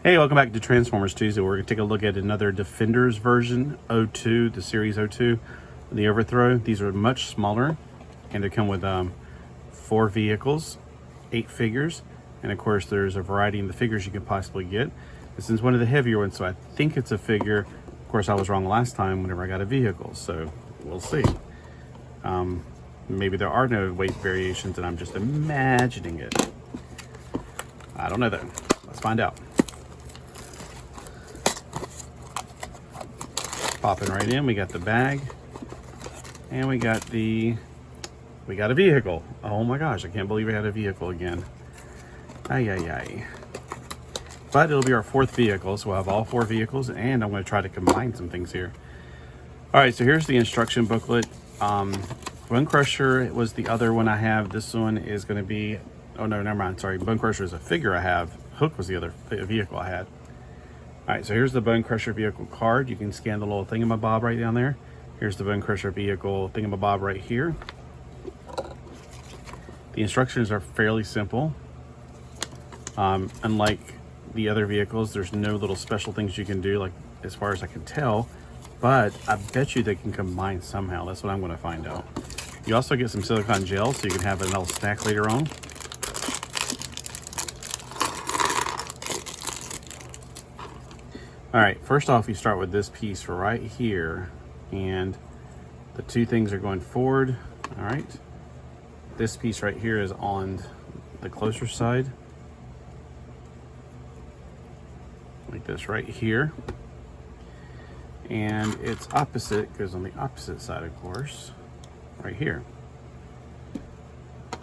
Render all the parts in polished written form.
Hey, welcome back to Transformers Tuesday. We're going to take a look at another Defenders version, 02, the series 02, the Overthrow. These are much smaller, and they come with 4 vehicles, 8 figures, and of course there's a variety in the figures you can possibly get. This is one of the heavier ones, so I think it's a figure. Of course, I was wrong last time whenever I got a vehicle, so we'll see. Maybe there are no weight variations and I'm just imagining it. I don't know though. Let's find out. Popping right in, we got the bag, and we got a vehicle. Oh my gosh, I can't believe we had a vehicle again. Ay, ay, ay. But it'll be our 4th vehicle, so we'll have all 4 vehicles, and I'm going to try to combine some things here. All right, so here's the instruction booklet. Bonecrusher was the other one I have. This one is going to be, oh no, never mind, sorry. Bonecrusher is a figure I have. Hook was the other vehicle I had. All right, so here's the Bonecrusher vehicle card. You can scan the little thingamabob right down there. Here's the Bonecrusher vehicle thingamabob right here. The instructions are fairly simple. Unlike the other vehicles, there's no little special things you can do, like as far as I can tell, but I bet you they can combine somehow. That's what I'm going to find out. You also get some silicone gel, so you can have another stack later on. All right, first off, you start with this piece right here, and the 2 things are going forward. All right, this piece right here is on the closer side, like this right here, and its opposite goes on the opposite side, of course, right here.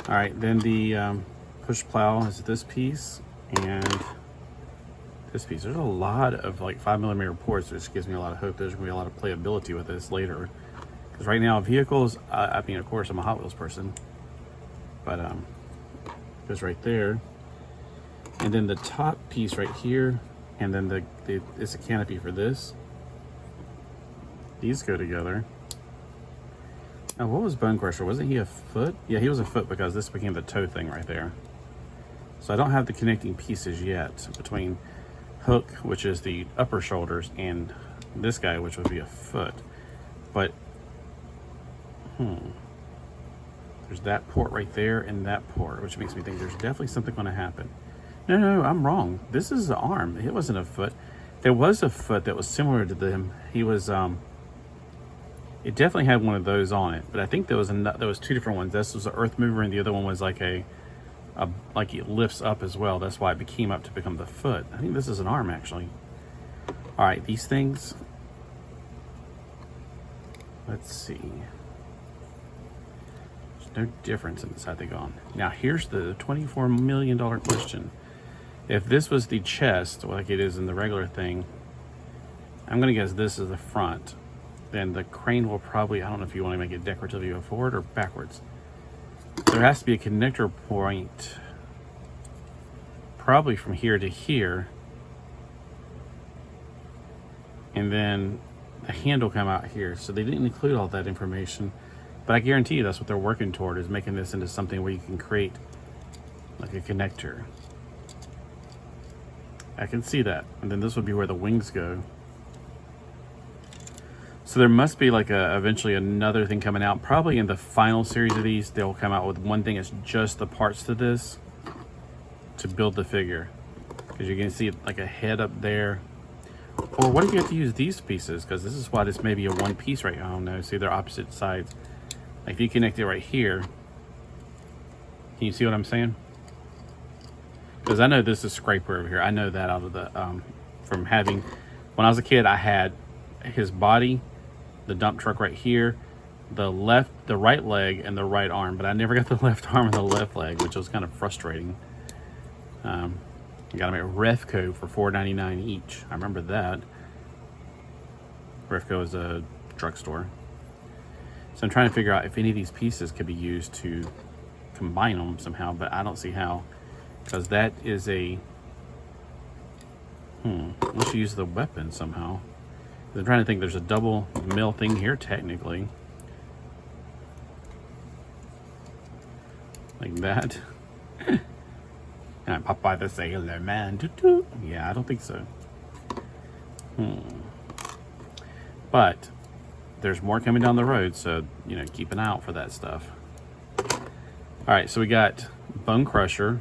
All right, then the push plow is this piece, and this piece. There's a lot of like 5mm ports, which gives me a lot of hope there's gonna be a lot of playability with this later. Because right now vehicles, I mean, of course I'm a Hot Wheels person, but it goes right there. And then the top piece right here, and then it's a canopy for this. These go together. Now, what was Bonecrusher? Wasn't he a foot? Yeah, he was a foot, because this became the toe thing right there. So I don't have the connecting pieces yet between Hook, which is the upper shoulders, and this guy, which would be a foot. But there's that port right there and that port, which makes me think there's definitely something going to happen. No, I'm wrong. This is the arm. It wasn't a foot. There was a foot that was similar to them. He was it definitely had one of those on it, but I think there was 2 different ones. This was an earth mover, and the other one was like like it lifts up as well. That's why it came up to become the foot. I think this is an arm, actually. All right, these things, let's see. There's no difference in this side they go on. Now here's the $24 million question. If this was the chest, like it is in the regular thing, I'm gonna guess this is the front. Then the crane will probably, I don't know if you want to make it decorative, you go forward or backwards. There has to be a connector point, probably from here to here, and then a handle come out here. So they didn't include all that information, but I guarantee you that's what they're working toward, is making this into something where you can create like a connector. I can see that. And then this would be where the wings go. So there must be like eventually another thing coming out. Probably in the final series of these, they'll come out with one thing that's just the parts to this to build the figure. Because you can see like a head up there. Or what if you have to use these pieces? Because this is why this may be a 1 piece right now. Oh no, see, they're opposite sides. Like if you connect it right here, can you see what I'm saying? Because I know this is scraper over here. I know that out of the, from having, when I was a kid, I had his body, the dump truck right here, the right leg, and the right arm, but I never got the left arm and the left leg, which was kind of frustrating. You got them at Refco for $4.99 each. I remember that. Refco is a drugstore. So I'm trying to figure out if any of these pieces could be used to combine them somehow, but I don't see how, because that is a let's use the weapon somehow. I'm trying to think, there's a double mill thing here technically. Like that. And Popeye the Sailor Man. Toot toot. Yeah, I don't think so. But there's more coming down the road, so, you know, keep an eye out for that stuff. All right, so we got Bonecrusher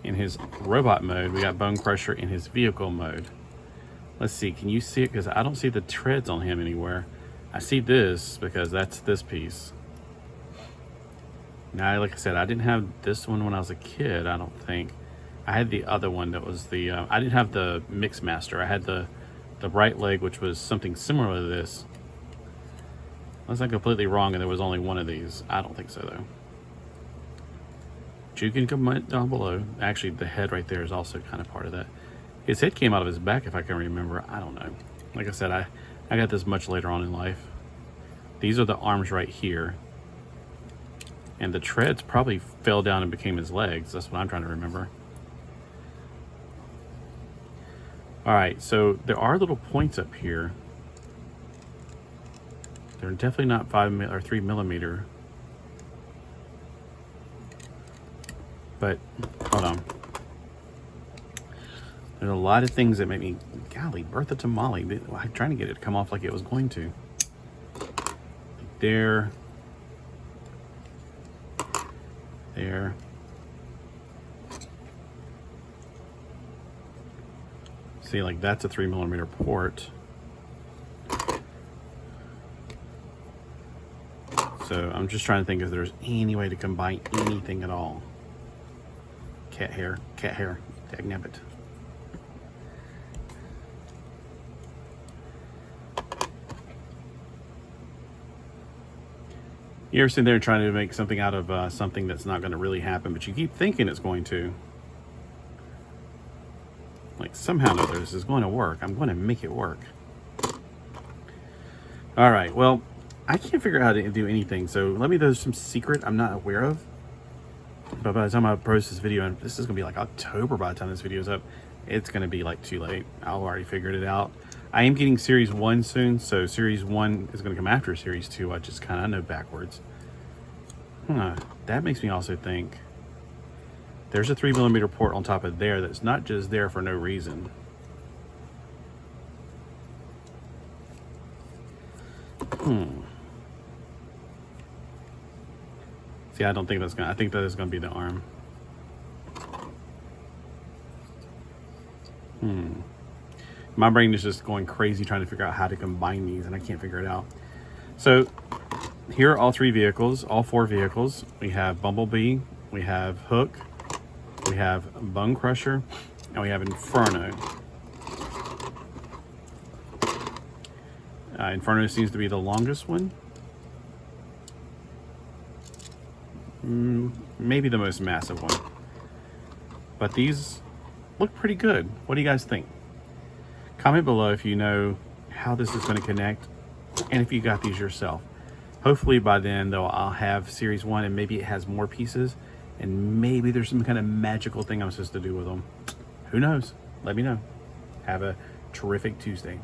in his robot mode. We got Bonecrusher in his vehicle mode. Let's see, can you see it? Because I don't see the treads on him anywhere. I see this because that's this piece. Now, like I said, I didn't have this one when I was a kid, I don't think. I had the other one that was the, I didn't have the Mix Master. I had the right leg, which was something similar to this. Unless I'm completely wrong and there was only one of these. I don't think so, though. You can comment down below. Actually, the head right there is also kind of part of that. His head came out of his back, if I can remember. I don't know. Like I said, I got this much later on in life. These are the arms right here. And the treads probably fell down and became his legs. That's what I'm trying to remember. All right, so there are little points up here. They're definitely not 3 millimeter. But hold on. There's a lot of things that make me, golly, Bertha Tamale. I'm trying to get it to come off like it was going to. There. There. See, like that's a 3 millimeter port. So I'm just trying to think if there's any way to combine anything at all. Cat hair, dagnabbit. You ever sit there trying to make something out of something that's not going to really happen, but you keep thinking it's going to? Like, somehow or other, this is going to work. I'm going to make it work. All right, well, I can't figure out how to do anything, so let me know some secret I'm not aware of. But by the time I post this video, and this is going to be like October by the time this video is up, it's going to be like too late. I'll already figured it out. I am getting Series 1 soon, so Series 1 is going to come after Series 2. I just kind of know backwards. That makes me also think there's a 3 millimeter port on top of there that's not just there for no reason. See, I don't think that's gonna, I think that is gonna be the arm. My brain is just going crazy trying to figure out how to combine these, and I can't figure it out. So here are all three vehicles, all four vehicles. We have Bumblebee, we have Hook, we have Bonecrusher, and we have Inferno. Inferno seems to be the longest one. Maybe the most massive one. But these look pretty good. What do you guys think? Comment below if you know how this is going to connect and if you got these yourself. Hopefully by then, though, I'll have Series 1 and maybe it has more pieces and maybe there's some kind of magical thing I'm supposed to do with them. Who knows? Let me know. Have a terrific Tuesday.